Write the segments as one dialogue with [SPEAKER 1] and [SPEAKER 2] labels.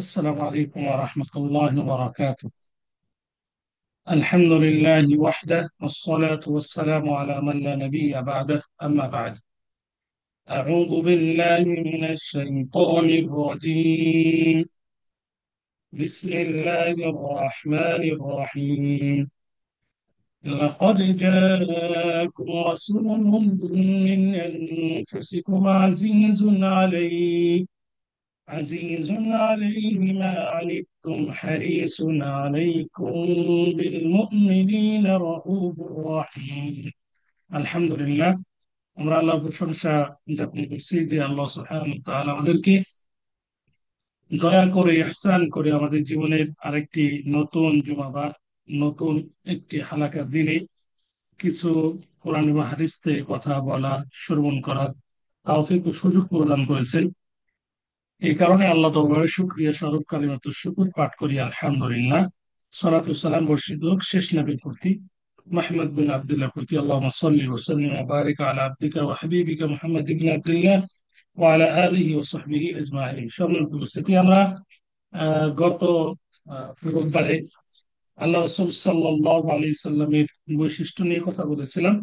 [SPEAKER 1] السلام عليكم ورحمة الله وبركاته. الحمد لله وحده والصلاة والسلام على من لا نبي بعده، أما بعد. أعوذ بالله من الشيطان الرجيم. بسم الله الرحمن الرحيم. لقد جاءكم رسول من أنفسكم عزيز عليه ما عنتم حريص عليكم بالمؤمنين رؤوف رحيم। আলহামদুলিল্লাহ, আমরা আল্লাহর প্রশংসা জ্ঞাপন করছি যে আল্লাহ সুবহানাহু ওয়া তাআলা আমাদেরকে দয়া করে ইহসান করে আমাদের জীবনের আরেকটি নতুন জুমা বা নতুন একটি হালাকার দিনে কিছু কোরআন এবং হাদিস থেকে কথা বলা, শ্রবণ করার তৌফিক ও সুযোগ প্রদান করেছেন। এই কারণে আল্লাহ দরবারে শুকরিয়া স্বরূপ কালিমাতু শুকর পাঠ করি আলহামদুলিল্লাহ। সালাতু সালাম বর্ষিত হোক শেষ নবীর প্রতি, মুহাম্মদ বিন আব্দুল্লাহ প্রতি। আল্লাহুম্মা সাল্লি ওয়া সাল্লিম ওয়া বারিক আলা আবদিকা ওয়া হাবিবিকা মুহাম্মদ ইবনে আব্দুল্লাহ ওয়া আলা আলিহি ওয়া সাহবিহি আজমাইন। সম্মানিত উপস্থিতি, আমরা গত রোববারে আল্লাহ রাসূল সাল্লাল্লাহু আলাইহি সাল্লামের বৈশিষ্ট্য নিয়ে কথা বলেছিলাম।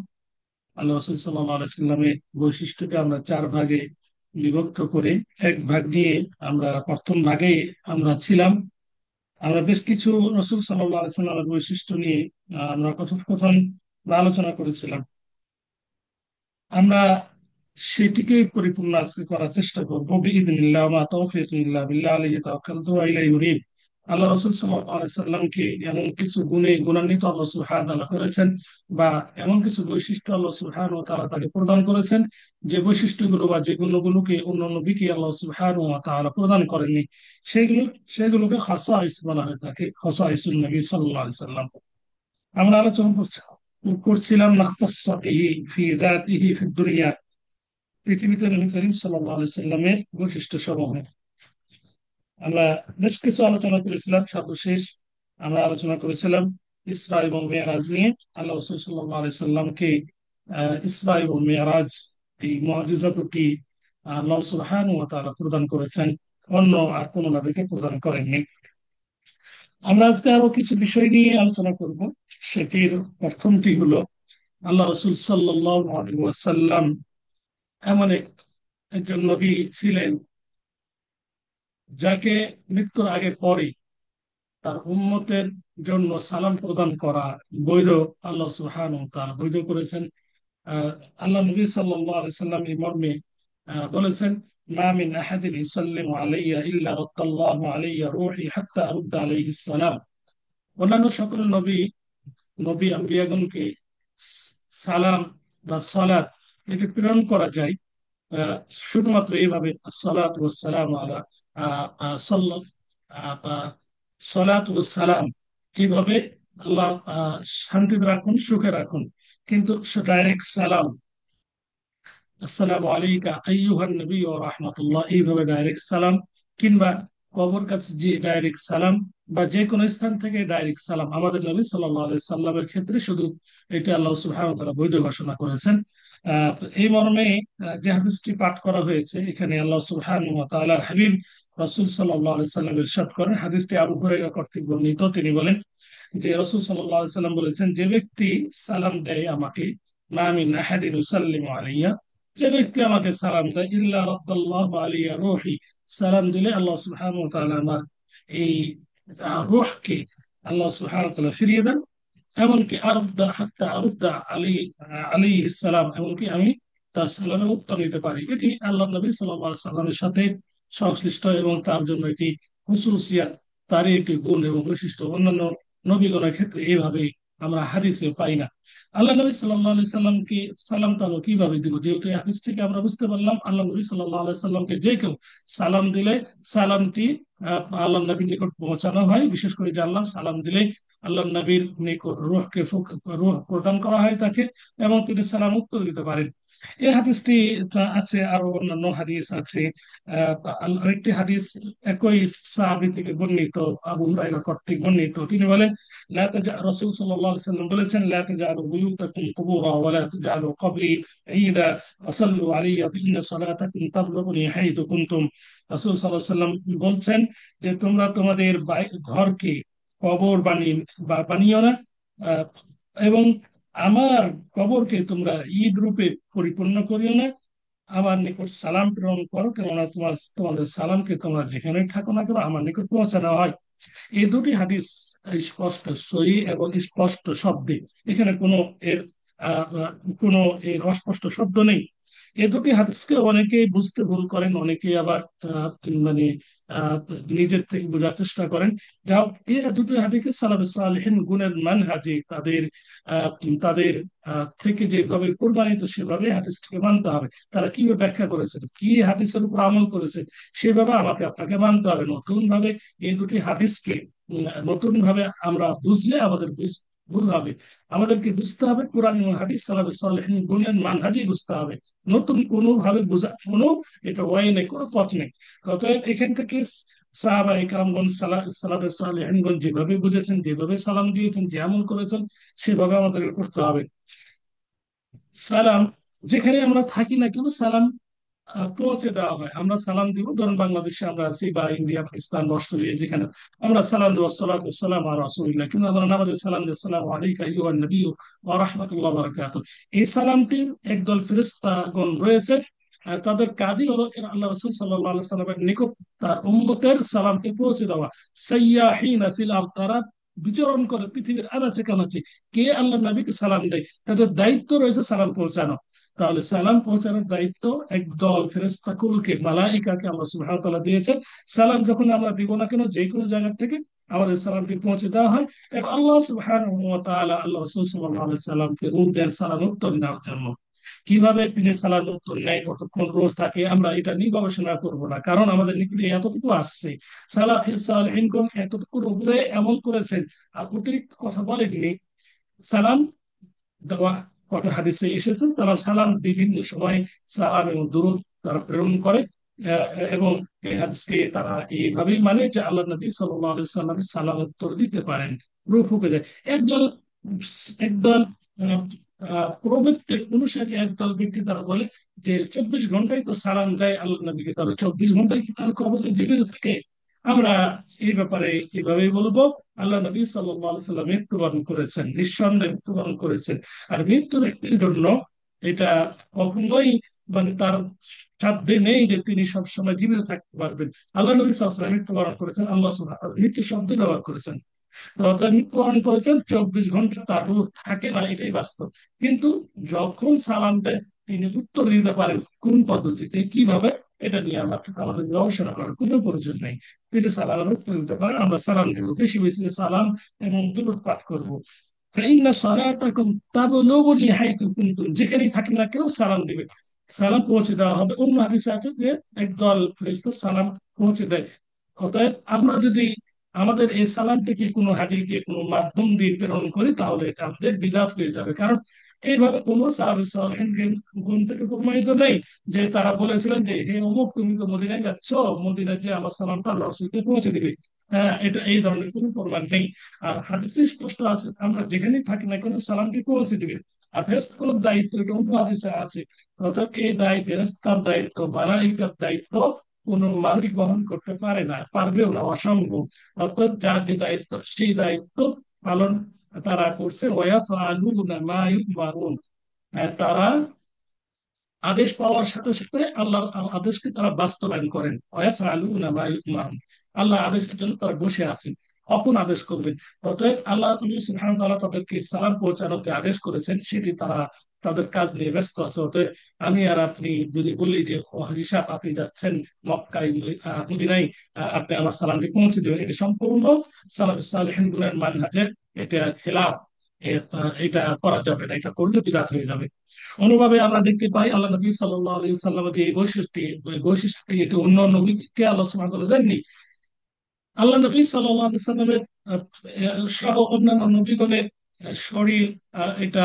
[SPEAKER 1] আল্লাহ রাসূল সাল্লাল্লাহু আলাইহি সাল্লামের বৈশিষ্ট্যকে আমরা চার ভাগে বিভক্ত করে এক ভাগ নিয়ে আমরা প্রথম ভাগে আমরা ছিলাম। আমরা বেশ কিছু রাসূল সাল্লাল্লাহু আলাইহি সাল্লামের বৈশিষ্ট্য নিয়ে আমরা কথোপকথন বা আলোচনা করেছিলাম। আমরা সেটিকে পরিপূর্ণ আজকে করার চেষ্টা করবো বিইذنিল্লাহ, মা তাওফীকি ইল্লা বিল্লাহ, আলাইহি তাওয়াক্কালতু ওয়া ইলাইহি উনীব। আল্লাহ রাসূল সাল্লাল্লাহু আলাইহি সাল্লামকে এমন কিছু গুণে গুণান্বিত আল্লাহ সুবহানাহু ওয়া তাআলা করেছেন, বা এমন কিছু বৈশিষ্ট্য আল্লাহ সুবহানাহু ওয়া তাআলা তাকে প্রদান করেছেন, যে বৈশিষ্ট্যগুলো বা যে গুণগুলোকে অন্য নবীকে আল্লাহ সুবহানাহু ওয়া তাআলা প্রদান করেননি। সেগুলো সেগুলোকে খাসাইস বলা হয়ে থাকে, খাসাইসুন নবী সাল্লাল্লাহু আলাইহি সাল্লাম। আমরা আলোচনা করছিলাম নাখতাসসু বিহি ফি যাতিহি ফিদ দুনিয়া, পৃথিবীতে নবী করিম সাল্লাল্লাহু আলাইহি সাল্লামের বৈশিষ্ট্য সমূহ। আমরা বেশ কিছু আলোচনা করেছিলাম। সর্বশেষ আমরা আলোচনা করেছিলাম ইসরা এবং মেরাজ নিয়ে। আল্লাহ রাসূল সাল্লাল্লাহু আলাইহি সাল্লামকে ইসরা এবং মেরাজ, এই মুআজিজা দুটি আল্লাহ সুবহানাহু ওয়া তাআলা প্রদান করেছেন, অন্য আর কোনো নবীকে প্রদান করেননি। আমরা আজকে আরো কিছু বিষয় নিয়ে আলোচনা করব। সেটির প্রথমটি হলো, আল্লাহ রাসূল সাল্লাল্লাহু আলাইহি ওয়াসাল্লাম এমন একজন নবী ছিলেন যাকে মৃত্যুর আগে পরে তার উম্মতের জন্য সালাম প্রদান করা বৈধ, আল্লাহ সুবহানাহু ওয়া তাআলা বৈধ করেছেন। আহ, আল্লাহ নবী সাল্লাল্লাহু আলাইহি সাল্লাম এই মর্মে বলেছেন, মা মিন আহাদিন ইউসাল্লিমু আলাইয়া ইল্লা রাদ্দাল্লাহু আলাইয়া রূহি হাত্তা আরুদ্দা আলাইহিস সালাম। অন্যান্য সকল নবী নবী আম্বিয়াগণকে সালাম বা সালাত এটি প্রেরণ করা যায় আহ, শুধুমাত্র এইভাবে, সালাত ওয়াস সালাম আলা আহ, আহ, সাল্লা- আহ, আহ, সালাত ওয়াস সালাম, এইভাবে আল্লাহ শান্তিতে রাখুন, সুখে রাখুন। কিন্তু ডাইরেক্ট সালাম, আসসালামু আলাইকা আইয়ুহান নবী ওয়া রাহমাতুল্লাহ, এইভাবে ডাইরেক্ট সালাম, কিংবা কবর কাছে যে ডাইরেক্ট সালাম, বা যে কোনো স্থান থেকে ডাইরেক্ট সালাম, আমাদের নবী সাল্লাল্লাহু আলাইহি সাল্লামের ক্ষেত্রে শুধু এটা আল্লাহ সুবহানাহু ওয়া তাআলা বৈধ ঘোষণা করেছেন। তো এই মর্মে যে হাদিসটি পাঠ করা হয়েছে, এখানে আল্লাহ সুবহানাহু ওয়া তাআলার হাবিব রাসূল সাল্লাল্লাহু আলাইহি সাল্লাম ইরশাদ করেন, হাদিসটি আবু হুরায়রা কর্তৃক বর্ণিত। তিনি বলেন যে রাসূল সাল্লাল্লাহু আলাইহি সাল্লাম বলেছেন, যে ব্যক্তি সালাম দেয় আমাকে, মা মিন আহাদিন ইউসাল্লিমু আলাইয়া, যে ব্যক্তি আমাকে সালাম দেয়, ইল্লা রাদ্দাল্লাহু আলাইয়া রূহি, সালাম দিলে আল্লাহ সুবহানাহু ওয়া তাআলা আমার এই রূহকে আল্লাহ সুবহানাহু ওয়া তাআলা ফিরিয়ে দেন। এমনকি আরুদ্দা হাত্তা আরুদ্দা আলাইহিস সালাম, এমনকি আমি তার সালামের উত্তর নিতে পারি। এটি আল্লাহ নবী সাল্লাল্লাহু আলাইহি সাল্লামের সাথে সংশ্লিষ্ট, এবং তার জন্য এটি হুসুসিয়াত, তারই একটি গুণ এবং বৈশিষ্ট্য। অন্যান্য নবীগণের ক্ষেত্রে এইভাবে আমরা হাদিসে পাই না। আল্লাহ নবী সাল্লাল্লাহু আলাইহি সাল্লামকে সালাম তাহলে কিভাবে দিব? যেহেতু এই হাদিস থেকে আমরা বুঝতে পারলাম, আল্লাহ নবী সাল্লাল্লাহু আলাইহি সাল্লামকে যে কেউ সালাম দিলে সালামটি আল্লাহ নবীর নিকট পৌঁছানো হয়। বিশেষ করে জানলাম সালাম দিলে আল্লাহ নবীর নিকট রূহ প্রদান করা হয় তাকে, এবং তিনি সালাম উত্তর দিতে পারেন। এই হাদিসটি আছে, আরো অন্যান্য হাদিস আছে। আরেকটি হাদিস একই সাহাবী থেকে বর্ণিত, আবু হুরায়রা কর্তৃক বর্ণিত। তিনি বলেন, রাসূল সাল্লাল্লাহু আলাইহি ওয়াসাল্লাম বলেছেন, লা তাজআলু বুয়ুতাকুম কুবুরা ওয়া লা তাজআলু কবরি ঈদা ওয়া সাল্লু আলাইয়া ইন্না সালাতাকুম তাবলুগুনি হাইতু কুনতুম। রাসূল সাল্লাল্লাহু আলাইহি ওয়াসাল্লাম বলছেন যে তোমরা তোমাদের ঘরকে কবর বানিও না, আহ, এবং আমার কবরকে তোমরা ঈদ রূপে পরিপূর্ণ করিও না। আমার নিকট সালাম প্রেরণ করো, কেননা তোমাদের সালামকে তোমরা যেখানে থাকো না কেন আমার নিকট পৌঁছানো হয়। এই দুটি হাদিস স্পষ্ট সহি এবং স্পষ্ট শব্দে, এখানে এর আহ, আহ, কোনো এর অস্পষ্ট শব্দ নেই। এই দুটি হাদিসকে অনেকেই বুঝতে ভুল করেন, অনেকেই আবার মানে আহ, নিজের থেকে বোঝার চেষ্টা করেন। যা এই দুটি হাদিসকে সালাফে সালেহিন গুণের মানহাজে আহ, তাদের থেকে যেভাবে প্রমাণিত সেভাবে হাদিসটিকে মানতে হবে। তারা কিভাবে ব্যাখ্যা করেছেন, কি হাদিসের উপর আমল করেছেন, সেভাবে আপনাকে মানতে হবে। নতুন ভাবে এই দুটি হাদিসকে নতুন ভাবে আমরা বুঝলে আমাদের ভুল হবে। আমাদেরকে বুঝতে হবে কোরআন এবং হাদিস সালাফে সালেহিন গুণের মানহাজই বুঝতে হবে। নতুন কোনো ভাবে বোঝা এটা ওয়াই নেই, কোনো পথ নেই। অতএব এখান থেকে সাহাবা ইকরামগণ সালাফে সালেহিনগণ যেভাবে বুঝেছেন, যেভাবে সালাম দিয়েছেন, যে আমল করেছেন, সেভাবে আমাদের করতে হবে। সালাম যেখানে আমরা থাকি না কেন, সালাম পৌঁছে দেওয়া হয়। আমরা সালাম দিব, ধরুন বাংলাদেশে আমরা আছি বা ইন্ডিয়া, পাকিস্তান, অস্ট্রেলিয়া, যেখানে আমরা সালাম দেবো সালাতু সালাম আলা রাসূলিল্লাহ, কিন্তু আমরা নামাজে সালাম দিই আসসালামু আলাইকা আইয়ুহান নাবিয়্যু ওয়া রাহমাতুল্লাহি ওয়া বারাকাতুহু। এই সালামটি একদল ফেরেশতাগণ রয়েছে, তাদের কাজই হলো আল্লাহ রাসূল সাল্লাল্লাহু আলাইহি সাল্লামের নিকট তার উম্মতের সালামকে পৌঁছে দেওয়া। সাইয়াহিনা ফিল আরদ, তারা বিচরণ করে পৃথিবীর আনাচে কানাচে, কে আল্লাহ নবীকে সালাম দেয়, তাদের দায়িত্ব রয়েছে সালাম পৌঁছানো। তাহলে সালাম পৌঁছানোর দায়িত্ব একদল ফেরেশতা কুলকে, মালাইকাকে আল্লাহ সুবহানাহু ওয়া তাআলা দিয়েছেন। সালাম যখন আমরা দিব না কেন, যে কোনো জায়গা থেকে আমাদের সালামটি পৌঁছে দেওয়া হয়, এবং আল্লাহ সুবহানাহু ওয়া তাআলা আল্লাহ রাসূল সাল্লাল্লাহু আলাইহি সাল্লামকে রূপ দেন সালাম উত্তর নেওয়ার জন্য। কিভাবে তিনি সালাম উত্তর নেয়, কতক্ষণ রোজ থাকে, আমরা এটা নিয়ে গবেষণা করবো না, কারণ আমাদের নিকটে এতটুকু আসছে। সালাফিন এতটুকুর উপরে এমন করেছেন, আর অতিরিক্ত কথা বলেননি। সালাম দেওয়া কত হাদিসে এসেছে, তারা সালাম বিভিন্ন সময় সালাম এবং দুরূদ তারা প্রেরণ করে। আহ, এবং এই হাদিসকে তারা এইভাবেই মানে যে আল্লাহ নবী সাল্লাল্লাহু আলাইহি সাল্লাম সালাম উত্তর দিতে পারেন, রূহ ফুঁকে দেয়। একদল একদল প্রবৃত্তির অনুসারী একদল ব্যক্তি তারা বলে যে 24 ঘন্টায় তো সালাম দেয় আল্লাহ নবীকে, তাহলে 24 ঘন্টায় কি তার কবরে জীবিত থাকে? আমরা এই ব্যাপারে এভাবেই বলবো, আল্লাহ নবী সাল্লাল্লাহু আলাইহি সাল্লাম মৃত্যুবরণ করেছেন, নিঃসন্দেহে মৃত্যুবরণ করেছেন। আর মৃত্যু ব্যক্তির জন্য এটা কখনোই তার সাধ্যে নেই যে তিনি সবসময় জীবিত থাকতে পারবেন। আল্লাহ নবী সাল্লাল্লাহু আলাইহি ওয়াসাল্লাম মৃত্যুবরণ করেছেন, আল্লাহ সুবহানাহু ওয়া তাআলা মৃত্যু শব্দ ব্যবহার করেছেন। মৃত্যুবরণ করেছেন, 24 ঘন্টা তার রূহ থাকে না, এটাই বাস্তব। কিন্তু যখন সালাম দেয় তিনি উত্তর দিতে পারেন, কোন পদ্ধতিতে, কিভাবে, এটা নিয়ে আমাদের গবেষণা করার কোনো প্রয়োজন নেই। তিনি সালামের উত্তর দিতে পারেন, আমরা সালাম দেবো, বেশি বেশি সালাম এবং দুরূদ পাঠ করবো। ফাইন্না সালাতাকুম তাবলুগুনি হাইতু কুনতুম, যেখানেই থাকেন না কেউ সালাম দিবে, সালাম পৌঁছে দেওয়া হবে। অন্য হাদিসে আছে যে একদল ফেরেশতা সালাম পৌঁছে দেয়। অতএব আমরা যদি আমাদের এই সালামটিকে কোনো হাজিকে কোনো মাধ্যম দিয়ে প্রেরণ করি, তাহলে এটা আমাদের বিদআত হয়ে যাবে। কারণ এইভাবে কোনো সাহাবী সালেহিন গুণ থেকে প্রমাণিত নেই যে তারা বলেছিলেন যে হে অমুক, তুমি তো মদিনায় যাচ্ছ, মদিনায় যে আমার সালামটা আল্লাহ রাসূলকে পৌঁছে দিবে। হ্যাঁ, এটা এই ধরনের কোনো প্রমাণ নেই। আর হাদিসে স্পষ্ট আছে আমরা যেখানেই থাকি না কেন সালামটি পৌঁছে দিবে। আর ফেরেশতার দায়িত্ব, এটা অন্য হাদিসে আছে। অর্থাৎ এই দায় ফেরেশতার দায়িত্ব, মালাইকার দায়িত্ব কোনো মানুষ বহন করতে পারে না, পারবেও না, অসম্ভব। অর্থাৎ যার যে দায়িত্ব, সেই দায়িত্ব পালন তারা করছে। ওয়ায়াফআলুনা মা ইউমারুন, তারা আদেশ পাওয়ার সাথে সাথে আল্লাহর আদেশকে তারা বাস্তবায়ন করেন। ওয়ায়াফআলুনা মা ইউমারুন, আল্লাহ আদেশের জন্য তারা বসে আছেন, কখন আদেশ করবেন। অতএব আল্লাহ সুবহানাহু ওয়া তাআলা তাদেরকে সালাম পৌঁছানোকে আদেশ করেছেন, সেটি তারা তাদের কাজ নিয়ে ব্যস্ত আছে। অতএব আমি আর আপনি যদি বলি যে হিসাব আপনি যাচ্ছেন মক্কায়, মদিনায়, আপনি আমার সালামটি পৌঁছে দেবেন, এটা সম্পূর্ণ সালাফে সালেহিন গুলের মানহাজের এটা খেলাফ। এটা করা যাবে না, এটা করলে বিদআত হয়ে যাবে। অনুভাবে আমরা দেখতে পাই আল্লাহ নবী সাল্লাল্লাহু আলাইহি সাল্লামের যে এই বৈশিষ্ট্যটি, এটি অন্য নবীকে আল্লাহ সুবহানাহু ওয়া তাআলা দেননি। আল্লাহ নবী সাল্লাল্লাহু আলাইহি সাল্লামের সহ অন্যান্য নবীগণের শরীর এটা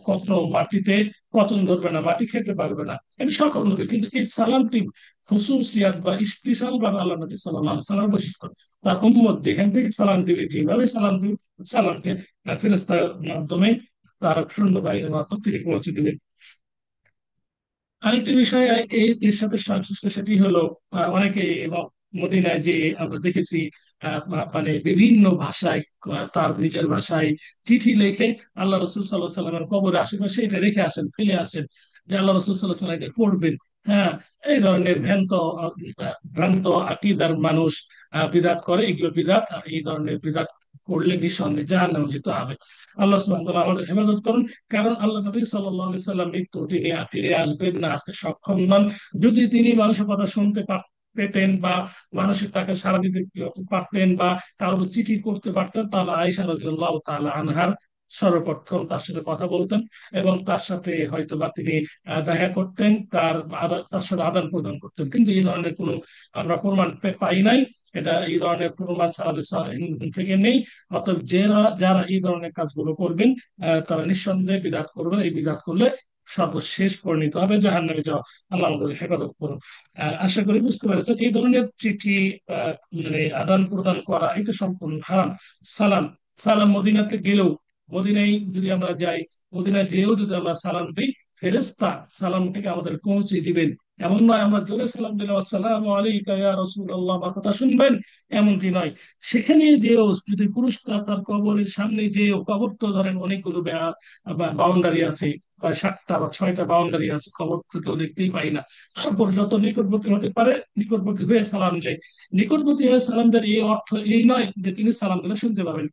[SPEAKER 1] কখনো মাটিতে পচন ধরবে না, মাটি খেতে পারবে না, এটা সকল নবী। কিন্তু এই সালামটি খুসুসিয়াত বা স্পেশাল ভাবে আল্লাহ নবী সাল্লাল্লাহু আলাইহি সাল্লাম বৈশিষ্ট্য। তার উম্মত যেখান থেকে সালাম দিবে, যেভাবে সালাম দিবে, সালামকে ফেরেশতার মাধ্যমে তার সৈন্যবাহিনীর মাধ্যমে তিনি পৌঁছে দিবেন। আরেকটি বিষয় এর সাথে সংশ্লিষ্ট, সেটি হলো অনেকে এবং মদিনায় যে আমরা দেখেছি মানে বিভিন্ন ভাষায়, তার নিজের ভাষায় চিঠি লিখে আল্লাহ রসুল সাল্লাহ সাল্লামের কবরের আশেপাশে এটা রেখে আসেন, ফেলে আসেন, যে আল্লাহ রসুল সাল্লাহ সাল্লাম এটা পড়বেন। হ্যাঁ, এই ধরনের ভ্রান্ত আকিদার মানুষ বিরাট করে, এগুলো বিরাট। আর এই ধরনের বিরাট করলে নিঃসন্দেহে জাহান্নামে যেতে হবে। আল্লাহ সুবহানাহু ওয়া তাআলা আমাদের হেফাজত করুন। কারণ আল্লাহ নবী সাল্লাল্লাহু আলাইহি সাল্লাম মৃত্যু তিনি ফিরে আসবেন না, আসতে সক্ষম নন। যদি তিনি মানুষের কথা শুনতে পেতেন বা মানুষের তাকে সাড়া দিতে পারতেন বা কারো চিঠি করতে পারতেন, তাহলে আয়েশা রাদিয়াল্লাহু তাআলা আনহার সর্বপ্রথম তার সাথে কথা বলতেন এবং তার সাথে হয়তো বা তিনি দেখা করতেন, তার সাথে আদান প্রদান করতেন। কিন্তু এই ধরনের কোনো আমরা প্রমাণ পাই নাই। এটা এই ধরনের প্রমাণ থেকে নেই। অতএব যারা এই ধরনের কাজগুলো করবেন, তারা নিঃসন্দেহে বিদআত করবেন। এই বিদআত করলে সর্বশেষ পরিণত হবে জাহান্নামে যাওয়া। আল্লাহ আমাদের হেফাজত করুন। আশা করি বুঝতে পেরেছেন, এই ধরনের চিঠি মানে আদান প্রদান করা এটা সম্পূর্ণ হারাম। সালাম সালাম মদিনাতে গেলেও, মদিনায় যদি আমরা যাই, মদিনায় যেও যদি আমরা সালাম দিই, ফেরেশতা সালামটিকে আমাদের পৌঁছে দিবেন। এমন নয় আমরা জোরে সালাম দিলাম আসসালামু আলাইকা ইয়া রাসূলুল্লাহ, আমার কথা শুনবেন, এমনটি নয়। সেখানে যেও যদি পুরস্কার তার কবরের সামনে যেও, কবর তো ধরেন অনেকগুলো বাউন্ডারি আছে, প্রায় 7টা বা 6টা বাউন্ডারি আছে, কবর তো দেখতেই পাই না। তারপর যত নিকটবর্তী হতে পারে নিকটবর্তী হয়ে সালাম দেয়। নিকটবর্তী হয়ে সালাম দেয় এই অর্থ এই নয় যে তিনি সালাম দিলে শুনতে পাবেন।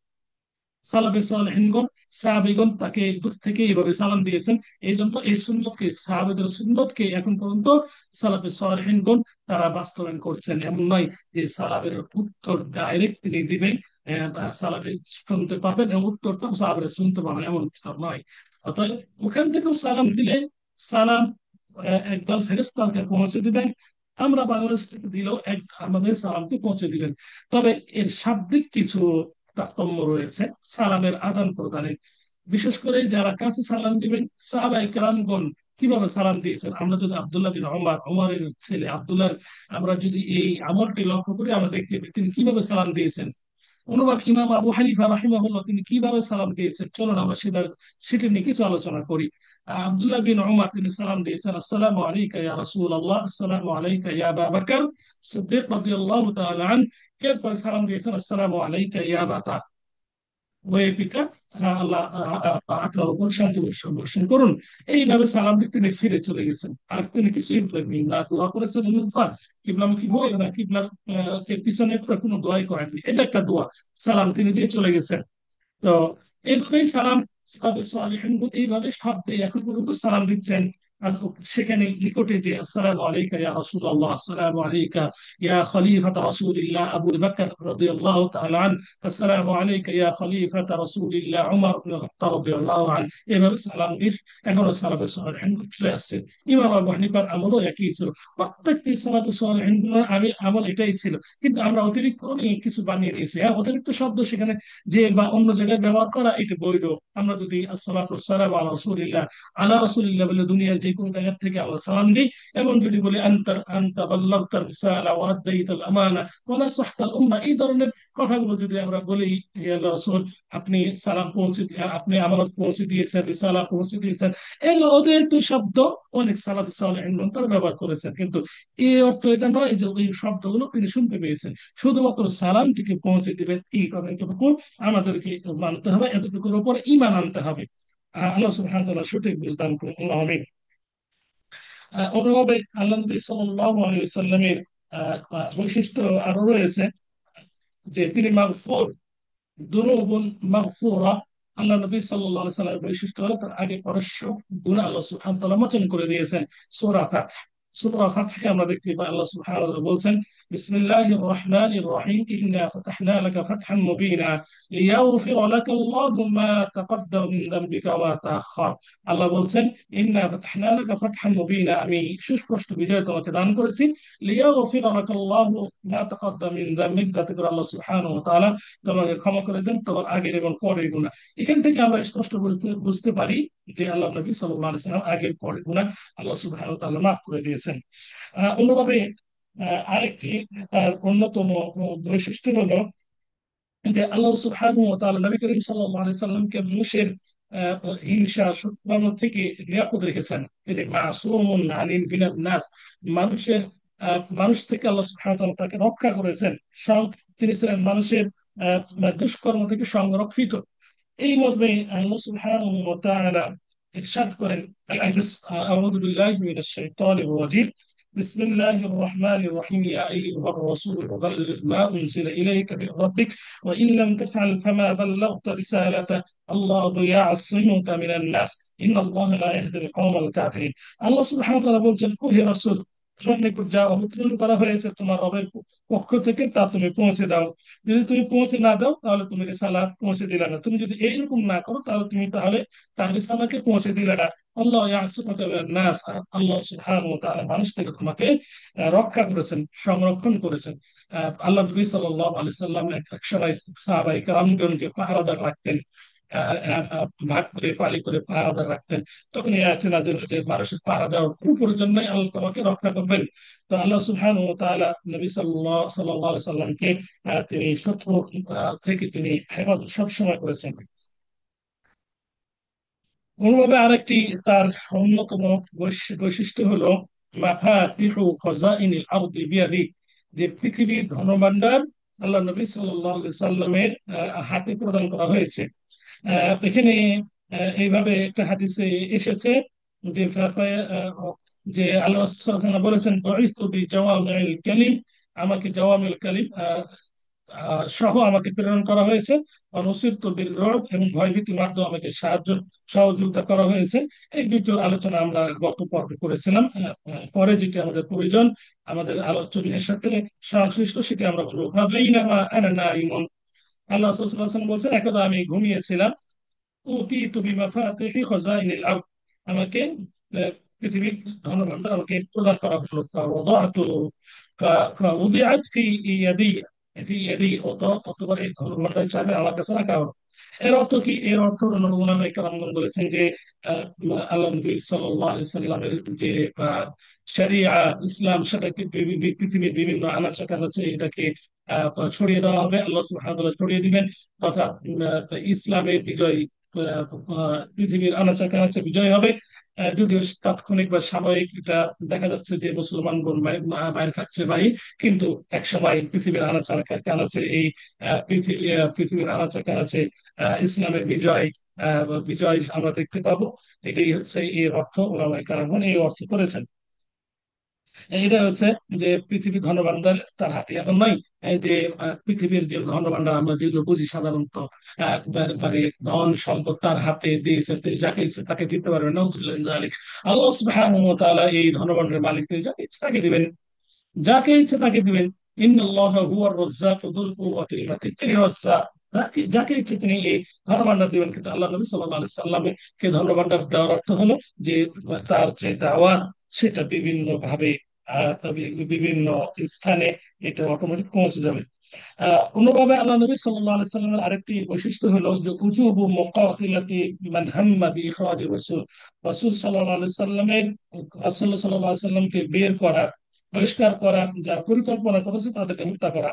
[SPEAKER 1] সালাফে সালেহিনগণ, সাহাবীগণ তাকে দূর থেকে এইভাবে সালাম দিয়েছেন। এই জন্য এই সুন্নতকে, সাহাবাদের সুন্নতকে এখন পর্যন্ত সালাফে সালেহিনগণ তারা বাস্তবায়ন করছেন। এমন নয় যে সালাফের উত্তর ডাইরেক্ট তিনি দিবেন, সালাফে শুনতে পাবেন এবং উত্তরটা সাহাবেরা শুনতে পাবেন, এমন নয়। অতএব ওখান থেকেও সালাম দিলে সালাম একদল ফেরেশতাকে পৌঁছে দিবেন। আমরা বাংলাদেশ থেকে দিলেও আমাদের সালামকে পৌঁছে দিবেন। তবে এর শাব্দিক কিছু তারতম্য রয়েছে সালামের আদান প্রদানে। বিশেষ করে যারা কাছে সালাম দিবেন, সাহাবায়ে কেরামগণ কিভাবে সালাম দিয়েছেন, আমরা যদি আব্দুল্লাহ বিন ওমরের ছেলে আব্দুল্লাহ, আমরা যদি এই আমলটি লক্ষ্য করি, আমরা দেখতে পাই তিনি কিভাবে সালাম দিয়েছেন। অনুবাদ ইমাম আবু হানিফা রাহিমাহুল্লাহ তিনি কিভাবে সালাম দিয়েছেন, চলুন আমরা সেটা নিয়ে কিছু আলোচনা করি। আব্দুল্লাহ বিন ওমর তিনি সালাম দিয়েছেন, আসসালামু আলাইকা ইয়া রাসূলুল্লাহ, আসসালামু আলাইকা ইয়া আবা বকর সিদ্দিক রাদিয়াল্লাহু তাআলা আন। এরপর সালাম দিয়েছেন, আসসালামু আলাইকা ইয়া আবা ওয়ে পিতা, আল্লাহ আপনার উপর শান্তি বর্ষণ করুন। এইভাবে সালাম দিয়ে তিনি ফিরে চলে গেছেন। আর তিনি কিছুই বলেননি, না দোয়া করেছেন অনুপাত কিবলামুখী হয়ে, না কিবলার পিছনে কোনো দোয়াই করেননি। এটা একটা দোয়া, সালাম তিনি দিয়ে চলে গেছেন। তো এইভাবেই সালাম এইভাবে শব্দে এখন পর্যন্ত সালাম দিচ্ছেন। আর সেখানে নিকটে যে আসসালামু আলাইকা ইয়া রাসূলুল্লাহ, আসসালামু আলাইকা ইয়া খলিফাতা রাসূলিল্লাহ আবু বকর রাদিয়াল্লাহু তাআলা আন, আসসালামু আলাইকা ইয়া খলিফাতা রাসূলিল্লাহ উমর ইবনে খাত্তাব রাদিয়াল্লাহু আন। এভাবে সালাম দিয়ে এখনো সালাফে সালেহিন চলে আসছে। ইমাম আবু হানিফার আমলও একই ছিল। প্রত্যেকটি সালাফে সালেহিন আগে আমল এটাই ছিল, কিন্তু আমরা অতিরিক্ত অনেক কিছু বানিয়ে দিয়েছি। হ্যাঁ, অতিরিক্ত শব্দ সেখানে যে বা অন্য জায়গায় ব্যবহার করা এটা বৈধ। আমরা যদি আসসালাতু ওয়াসসালামু আলা রাসূলিল্লাহ, আলা রাসূলিল্লাহ বলে দুনিয়ার যে কোনো জায়গা থেকে আমরা সালাম দিই, এবং যদি বলি আনতা বাল্লাগতার রিসালা ওয়া আদ্দাইতাল আমানা ওয়া নাসাহতাল উম্মাহ, এই ধরনের কথাগুলো যদি আমরা বলি, ইয়া রাসূল আপনি সালাম আপনি আমানত পৌঁছে দিয়েছেন, রিসালা পৌঁছে দিয়েছেন, এগুলো ওদের তো শব্দ অনেক সালাফ সালেহিন তারা ব্যবহার করেছেন। কিন্তু এই অর্থ এটা নয় যে ওই শব্দগুলো তিনি শুনতে পেয়েছেন। শুধুমাত্র সালামটিকে পৌঁছে দিবেন, এই কথা এতটুকু আমাদেরকে মানতে হবে, এতটুকুর উপর ঈমান আনতে হবে। আল্লাহ সুবহানাহু ওয়া তাআলা সঠিক বুঝদান করুন, আমিন। অনুভাবে আল্লাহ নবী সাল্লাল্লাহু আলাইহি ওয়াসাল্লামের বৈশিষ্ট্য আরো রয়েছে যে তিনি মাগফুর, দুনুবুন মাগফুরা। আল্লাহ নবী সাল্লাল্লাহু আলাইহি ওয়াসাল্লামের বৈশিষ্ট্য হলো তার আগে পরে সব গুনাহ আল্লাহ সুবহানাহু ওয়া তাআলা মোচন করে দিয়েছেন। সূরা ফাতহ সূরা ফাতহে আমরা দেখতে পাই আল্লাহ সুবহানাহু ওয়া তাআলা বলছেন, বিসমিল্লাহির রহমানির রহিম, ইন্না ফাতাহনা লাকা ফাতহান মুবিনা লিয়াগফিরা লাকা আল্লাহু মা তাকাদ্দামা মিন যামবিকা ওয়া মা তাআখার। আল্লাহ বলছেন, ইন্না ফাতাহনা লাকা ফাতহান মুবিনা, আমি সুস্পষ্ট বিজয় তোমাকে দান করেছি, লিয়াগফিরা লাকা আল্লাহু মা তাকাদ্দামা মিন যামবিক, যাতে করে আল্লাহ সুবহানাহু ওয়া তাআলা তোমাকে ক্ষমা করে দেন তোমার আগের এবং পরের গুনাহ। এখান থেকে আমরা স্পষ্ট বুঝতে পারি যে আল্লাহ নবী সাল্লাল্লাহু আলাইহি ওয়াসাল্লাম আগের পরের গুনাহ আল্লাহ সুবহানাহু ওয়া তাআলা মাফ করে দিয়েছেন। অন্যভাবে আরেকটি তার অন্যতম বৈশিষ্ট্য হলো যে আল্লাহ সুবহানাহু ওয়া তাআলা নবী করিম সাল্লাল্লাহু আলাইহি সাল্লামকে মানুষের হিংসা শুক্রাণু থেকে নিরাপদ রেখেছেন। তিনি মাসুমুন আনিল বিনান নাস, মানুষের মানুষ থেকে আল্লাহ সুবহানাহু ওয়া তাআলা তাকে রক্ষা করেছেন। তিনি ছিলেন মানুষের দুষ্কর্ম থেকে সংরক্ষিত। এই মর্মে আল্লাহ সুবহানাহু ওয়া তাআলা ইরশাদ করেন, আউযু বিল্লাহি মিনাশ শাইতানির রাজীম, বিসমিল্লাহির রহমানির রহিম, ইয়া আইয়ুহার রাসূল বাল্লিগ মা উনজিলা ইলাইকা মির রাব্বিক ওয়া ইন লাম তাফআল ফামা বাল্লাগতা রিসালাতাহ আল্লাহু ইয়াসিমুকা মিনান নাস ইন্নাল্লাহা লা ইয়াহদিল কওমাল কাফিরিন। আল্লাহ সুবহানাহু ওয়া তাআলা বলছেন, ও হে রাসূল, তোমার নিকট যা অবতীর্ণ করা হয়েছে তোমার রবের পক্ষ থেকে তা তুমি পৌঁছে দাও। যদি তুমি পৌঁছে না দাও তাহলে তুমি রিসালাত পৌঁছে দিলে না। তুমি যদি এইরকম না করো তাহলে তুমি তাহলে তার রিসালাতকে পৌঁছে দিলে না। আল্লাহ ইয়াসিমুকা মিনান নাস, আল্লাহ সুবহানাহু ওয়া তাআলা মানুষ থেকে তোমাকে রক্ষা করেছেন, সংরক্ষণ করেছেন। আল্লাহ নবী সাল্লাল্লাহু আলাইহি সাল্লাম এক সময় সাহাবায়ে কেরামগণকে পাহারাদার রাখতেন, ভাগ করে পালি করে পাহারাদার রাখতেন। তখন এই আয়াতটি নাযিল হতে, মানুষের পাহারা দেওয়ার কোনো প্রয়োজন নাই, আল্লাহ তোমাকে রক্ষা করবেন। তো আল্লাহ সুবহানাহু ওয়া তাআলা নবী সাল্লাল্লাহু আলাইহি সাল্লামকে তিনি শত্রু থেকে তিনি হেফাজত সবসময় করেছেন। অনুভাবে আরেকটি তার অন্যতম বৈশিষ্ট্য হলো মাফাতিহু খাযাইনিল আরদি বিয়াদি, যে পৃথিবীর ধনভাণ্ডার আল্লাহ নবী সাল্লাল্লাহু আলাইহি সাল্লামের হাতে প্রদান করা হয়েছে। এখানে এইভাবে একটা হাদিসে এসেছে যে যে আল্লাহ রাসূল সাল্লাল্লাহু আলাইহি ওয়াসাল্লাম বলেছেন, বুইসতু বিজাওয়ামিল কালিম, আমাকে জাওয়ামিল কালিম সহ আমাকে প্রেরণ করা হয়েছে, অনুসৃত বিল রব, এবং ভয়ভীতির মাধ্যমে আমাকে সহযোগিতা করা হয়েছে। এই দুটোর আলোচনা আমরা গত পর্বে করেছিলাম। পরে যেটি আমাদের প্রয়োজন, আমাদের আলোচনার সাথে সংশ্লিষ্ট, সেটি আমরা বলবো। আল্লাহ রাসূল সাল্লাল্লাহু আলাইহি ওয়াসাল্লাম বলছেন, একদা আমি ঘুমিয়েছিলাম, উতীতু বিমাফাতিহি খাযাইনিল আরদ, আমাকে পৃথিবীর ধনভাণ্ডার আমাকে প্রদান করা হলো। ফাউদিআত ফি ইয়াদি, ফি ইয়াদি, অতঃপর এই ধনভাণ্ডার হিসাবে আমার কাছে রাখা হলো। এর অর্থ কি? এর অর্থ হলো উলামায়ে কেরামগণ বলেছেন যে আহ, আল্লাহ নবী সাল্লাল্লাহু আলাইহি সাল্লামের যে শরিয়া ইসলাম, সেটাকে পৃথিবীর বিভিন্ন আনাচে কানাচে এটাকে ছড়িয়ে দেওয়া হবে, আল্লাহ সুবহানাহু ওয়া তাআলা ছড়িয়ে দিবেন, তথা ইসলামের বিজয় পৃথিবীর আনাচে কানাচে বিজয় হবে। যদিও তাৎক্ষণিক বা সাময়িক এটা দেখা যাচ্ছে যে মুসলমানগণ মায়ের খাচ্ছে ভাই, কিন্তু এক সময় পৃথিবীর আনাচে কানাচে এই পৃথিবীর আনাচে কানাচে ইসলামের বিজয় আমরা দেখতে পাবো। এটাই হচ্ছে এর অর্থ, ওলামায়ে কেরামগণ এই অর্থ করেছেন। এটা হচ্ছে যে পৃথিবীর ধনভাণ্ডার তার হাতে এখন নাই। এই যে পৃথিবীর যে ধনভাণ্ডার আমরা যেগুলো বুঝি সাধারণত, মানে ধন সম্পদ তার হাতে দিয়েছে, তিনি যাকে ইচ্ছে তাকে দিতে পারবেন না। আল্লাহ সুবহানাহু ওয়া তাআলা এই ধনভাণ্ডারের মালিক, তিনি যাকে ইচ্ছে তাকে দিবেন, যাকে ইচ্ছে তাকে দিবেন। ইন্নাল্লাহা হুয়ার রাজ্জাকু যুল কুওয়াতিল মাতিন, তিনি রাজ্জাক, যাকে ইচ্ছে তিনি এই ধনভাণ্ডার দিবেন। কিন্তু আল্লাহ নবী সাল্লাল্লাহু আলাইহি সাল্লামকে ধনভাণ্ডার দেওয়ার অর্থ হলো যে তার যে দাওয়াত সেটা বিভিন্ন ভাবে বিভিন্ন স্থানে এটা অটোমেটিক পৌঁছে যাবে। অন্যভাবে আল্লাহ নবী সাল্লাল্লাহু আলাইহি সাল্লামের আরেকটি বৈশিষ্ট্য হলো যে উজুবু মুকাতিলাতি মান হাম্মা বিইখরাজি রাসূল, রাসূল সাল্লাল্লাহু আলাইহি সাল্লামের, রাসূল সাল্লাল্লাহু আলাইহি সাল্লামকে বের করা, বহিষ্কার করা, যারা পরিকল্পনা করেছে তাদেরকে হত্যা করা,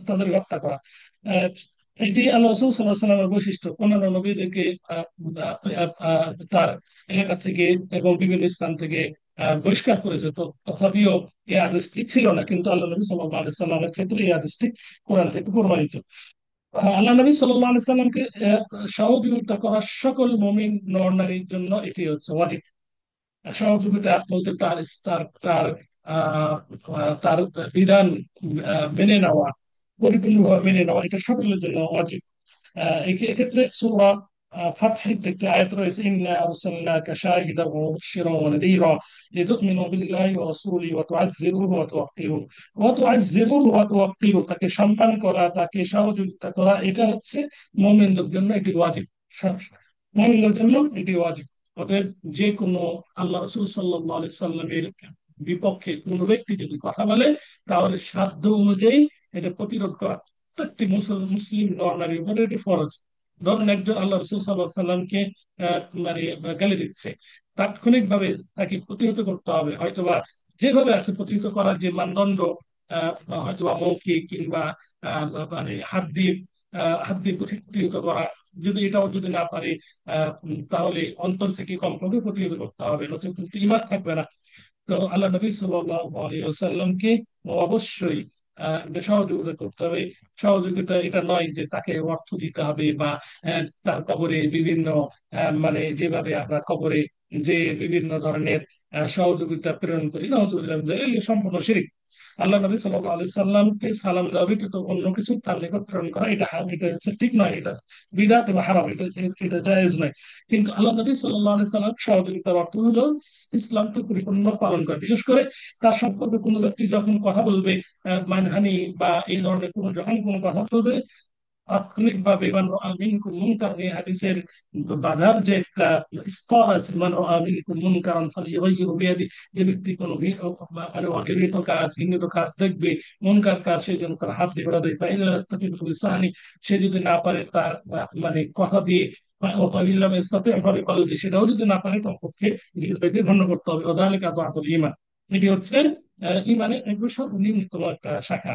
[SPEAKER 1] তাদের হত্যা করা। আহ, এটি আল্লাহ রাসূল সাল্লাল্লাহু আলাইহি সাল্লামের বৈশিষ্ট্য। অন্যান্য নবীদেরকে তার এলাকা থেকে এবং বিভিন্ন স্থান থেকে বহিষ্কার করেছে, তো তথাপিও এই আদেশটি ছিল না, কিন্তু আল্লাহ নবী সাল্লাল্লাহু আলাইহি সাল্লামের ক্ষেত্রে এই আদেশটি কোরআন থেকে প্রমাণিত। আল্লাহ নবী সাল্লাল্লাহু আলাইহি সাল্লামকে সহযোগিতা করা সকল মুমিন নর নারীর জন্য এটি হচ্ছে ওয়াজিব। সহযোগিতা বলতে তার তার তার তার বিধান মেনে নেওয়া, পরিপূর্ণভাবে মেনে নেওয়া, এটা সকলের জন্য ওয়াজিব। এক্ষেত্রে সূরা ফাতহের একটি আয়াত রয়েছে, ইন্না আরসালনাকা শাহিদান ওয়া মুবশিরান ওয়া নাযীরা লিতু'মিনু বিল্লাহি ওয়া রাসূলিহি ওয়া তু'আযযিরুহু ওয়া তুওয়াক্কিরুহু তাকে সম্মান করা, তাকে সহযোগিতা করা, এটা হচ্ছে মুমিনদের জন্য একটি ওয়াজিব। মুমিনদের জন্য এটি ওয়াজিব। অতএব যে কোনো আল্লাহ রাসূল সাল্লাল্লাহু আলাইহি সাল্লামের বিপক্ষে কোনো ব্যক্তি যদি কথা বলে, তাহলে সাধ্য অনুযায়ী এটা প্রতিরোধ করা প্রত্যেকটি মুসলিম নর-নারীর উপরে এটি ফরজ। ধরুন একজন আল্লাহ রসুল সাল্লাহ সাল্লামকে মানে গালি দিচ্ছে, তাৎক্ষণিকভাবে তাকে প্রতিহত করতে হবে। হয়তোবা যেভাবে আছে প্রতিহত করার যে মানদণ্ড, আহ, হয়তোবা মৌখিক কিংবা মানে হাত দিয়ে প্রতিহত করা, যদি এটাও যদি না পারে, তাহলে অন্তর থেকে কমপক্ষে প্রতিহত করতে হবে, নচেত কিন্তু ঈমান থাকবে না। তো আল্লাহ নবী সাল্লাল্লাহু আলাইহি ওয়াসাল্লামকে অবশ্যই সহযোগিতা করতে হবে। সহযোগিতা এটা নয় যে তাকে অর্থ দিতে হবে বা তার কবরে বিভিন্ন মানে যেভাবে আমরা কবরে যে বিভিন্ন ধরনের সহযোগিতা প্রেরণ করি না, এগুলো সম্পূর্ণ শিরক। আল্লাহ নবী সাল্লাল্লাহু আলাইহি সাল্লামকে সালাম দেওয়া ব্যতীত অন্য কিছু তার নিকট প্রেরণ করা, এটা হচ্ছে ঠিক নয়, এটা বিদআত এবং হারাম, এটা জায়েজ নয়। কিন্তু আল্লাহ নবী সাল্লাল্লাহু আলাইহি সাল্লাম সহযোগিতার অর্থ হলো ইসলামকে পরিপূর্ণ পালন করা। বিশেষ করে তার সম্পর্কে কোনো ব্যক্তি যখন কথা বলবে, মানহানি বা এই ধরনের যখন কোনো কথা বলবে, তাৎক্ষণিকভাবে মান রাআ মিনকুম মুনকার, এই হাদিসের বাধার যে একটা স্তর আছে, মান রাআ মিনকুম মুনকারান ফালিয়ুগাইয়িরহু বিয়াদি, যে ব্যক্তি কোনো মানে অঘৃণিত কাজ, ঘৃণিত কাজ দেখবে, মুনকার কাজ, সে যেন তার হাত দিয়ে ঘোরা দেয়। ফাইন লা ইয়াস্তাতি'উ বিলিসানি, সে যদি না পারে তার মানে কথা দিয়ে, ওয়াইল্লাম ইস্তাতি' ফাবিকলবিহি, সেটাও যদি না পারে কমপক্ষে হৃদয় গণ্য করতে হবে। ওযালিকা দুআফুল ঈমান, এটি হচ্ছে ঈমানের এক সর্বনিম্নতম একটা শাখা।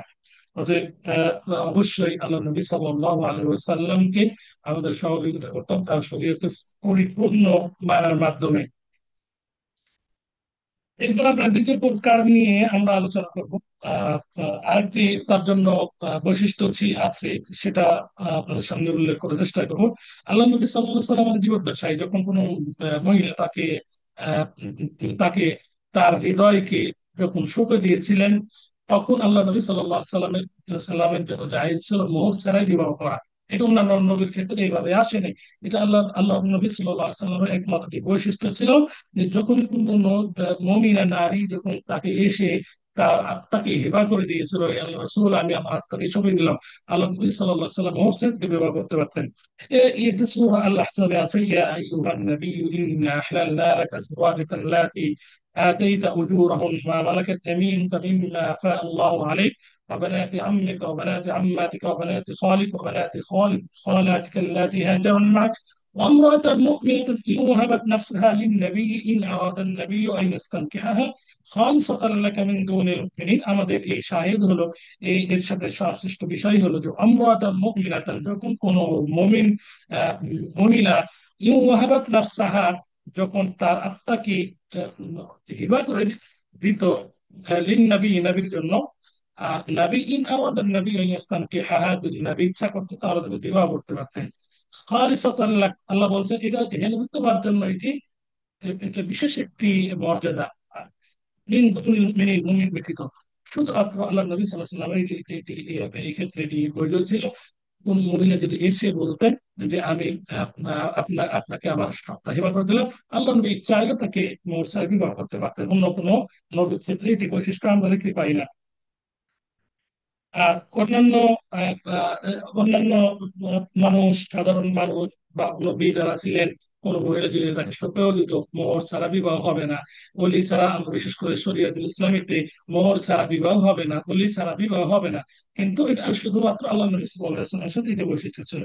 [SPEAKER 1] অতএব অবশ্যই আল্লাহ নবী সাল্লাল্লাহু আলাইহি ওয়াসাল্লামকে আমাদের সহযোগিতা করতাম তার শরীয়তে পরিপূর্ণ মানার মাধ্যমে। এরপর আমরা দ্বিতীয় প্রকার নিয়ে আমরা আলোচনা করব। আরেকটি তার জন্য বৈশিষ্ট্য আছে, সেটা আপনাদের সামনে উল্লেখ করার চেষ্টা করবো। আল্লাহ নবী সাল্লাল্লাহু আলাইহি ওয়াসাল্লামের জীবদ্দশায় যখন কোনো মহিলা আহ, তাকে তার হৃদয়কে যখন সঁপে দিয়েছিলেন, তখন আল্লাহ নবী সাল্লামের জন্য জায়েজ ছিল মোহর ছাড়াই বিবাহ করা। এটা অন্যান্য নবীর ক্ষেত্রে এইভাবে আসেনি। এটা আল্লাহ নবী সাল্লাল্লাহু আলাইহি সাল্লামের একমাত্র বৈশিষ্ট্য ছিল যে যখন কোনো মমিনা নারী যখন তাকে এসে তার আত্মাকে হেবা করে দিয়েছিল, আল্লাহ রাসূল আমি আমার আত্মাকে সঁপে দিলাম, আল্লাহ নবী সাল্লাল্লাহু আলাইহি সাল্লাম মুহূর্তে বিবাহ করতে পারতেন। এতে সূরা আল আহজাবে আছে, ইয়া আইয়ুহান নাবিয়্যু ইন্না আহলালনা লাকা আজওয়াজাকা আল্লাতী آتيت أجورهن ما ملكت يمينك مما أفاء الله عليك وبنات عمك وبنات عماتك وبنات خالك وبنات خالاتك اللاتي هاجرن معك وامرأة مؤمنة إن وهبت نفسها للنبي إن أراد النبي أن يستنكحها خالصة لك من دون المؤمنين। আমাদের এই শাহিদ হলো, এর সাথে সংশ্লিষ্ট বিষয় হলো যে আমরাতা মুমিনাতান, যখন কোন মুমিন মহিলা ইউ ওয়াহাবাত নাফসাহা, যখন তার আত্মাকে হিবা করে দিত লিন নবী, নবীর জন্য, নবী ইন আরাদ নবী আন ইস্তানকিহাহা, যদি নবী ইচ্ছা করতে তাহলে তাকে বিবাহ করতে পারতেন। খালিসাতান লাক, আল্লাহ বলছেন এটা হেনস্থ করার জন্য, এটা বিশেষ একটি মর্যাদা মিন দুনিল মিনিল মুমিন ব্যতীত। শুধুমাত্র আল্লাহ নবী সাল্লাল্লাহু আলাইহি ওয়াসাল্লাম এই ক্ষেত্রে এটি বৈধ ছিল। কোন মহিলা যদি এসে বলতেন যে আমি আপনাকে আমার সত্তা হিবা করে দিলাম, আল্লাহ নবী চাইলে তাকে মোর্চায় বিবাহ করতে পারতেন। অন্য কোনো নবীর ক্ষেত্রে এটি বৈশিষ্ট্য আমরা দেখতে পাই না। আর আহ, আহ, অন্যান্য মানুষ, সাধারণ মানুষ বা নবী যারা ছিলেন, কোন মহিলা যদি তাকে সঁপেও দিত, মোহর ছাড়া বিবাহ হবে না। অলি ছাড়া, আমরা বিশেষ করে শরিয়াতুল ইসলামীতে মোহর ছাড়া বিবাহ হবে না, অলি ছাড়া বিবাহ হবে না। কিন্তু এটা শুধুমাত্র আল্লাহ নবী সাল্লাল্লাহু আলাইহি ওয়াসাল্লামের সাথে এটা বৈশিষ্ট্য ছিল।